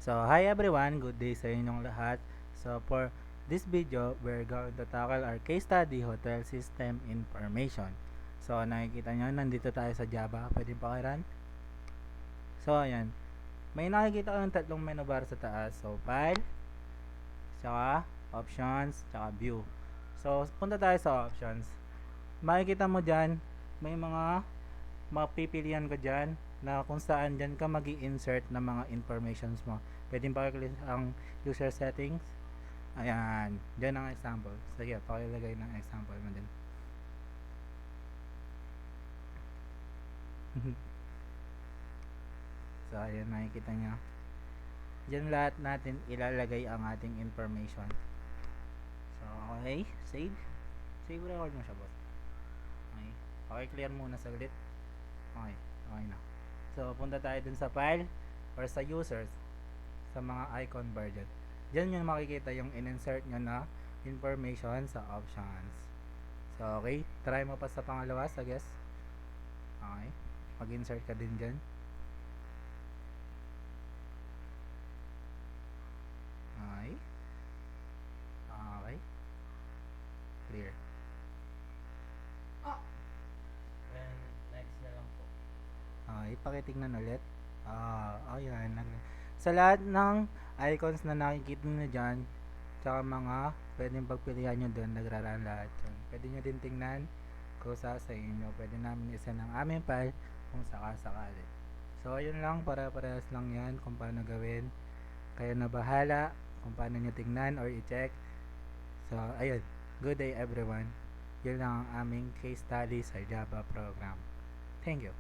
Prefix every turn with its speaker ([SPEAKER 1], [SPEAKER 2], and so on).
[SPEAKER 1] So, hi everyone, good day sa inyong lahat. So, for this video, we're going to tackle our case study, Hotel System Information. So, nakikita nyo, nandito tayo sa Java. Pwede pakiran? So, ayan. May nakikita kayong tatlong menu bar sa taas. So, File, saka Options, saka View. So, punta tayo sa Options. Makikita mo dyan, may mga mapipilian ka dyan na kung saan dyan ka mag-i-insert ng mga informations mo. Pwede pakiclick ang user settings. Ayan, dyan ang example. Sige, pakilagay ng example mo din. So, ayan, nakikita nyo. Dyan lahat natin ilalagay ang ating information. So, okay, save. Save record mo siya, boss. Okay, pakiclear muna saglit. Okay, okay na. So, punta tayo dun sa file or sa users, sa mga icon bar dyan. Diyan yung makikita yung in-insert nyo na information sa options. So, okay. Try mo pa sa pangalawa, sa guess. Okay. Mag-insert ka din dyan. Okay. Okay. Clear.
[SPEAKER 2] And next na lang po.
[SPEAKER 1] Okay, pakitignan ulit. Ayan. Sa lahat ng icons na nakikita nyo dyan, tsaka mga pwedeng pagpilihan nyo doon, nagraraan lahat yun. Pwede nyo din tingnan kung sa inyo. Pwede namin isa ng aming file kung sakasakali. So, ayun lang, para-parehas lang yan kung paano gawin. Kayo na bahala kung paano nyo tingnan or i-check. So, ayun. Good day everyone. Yun lang ang aming case study sa Java program. Thank you.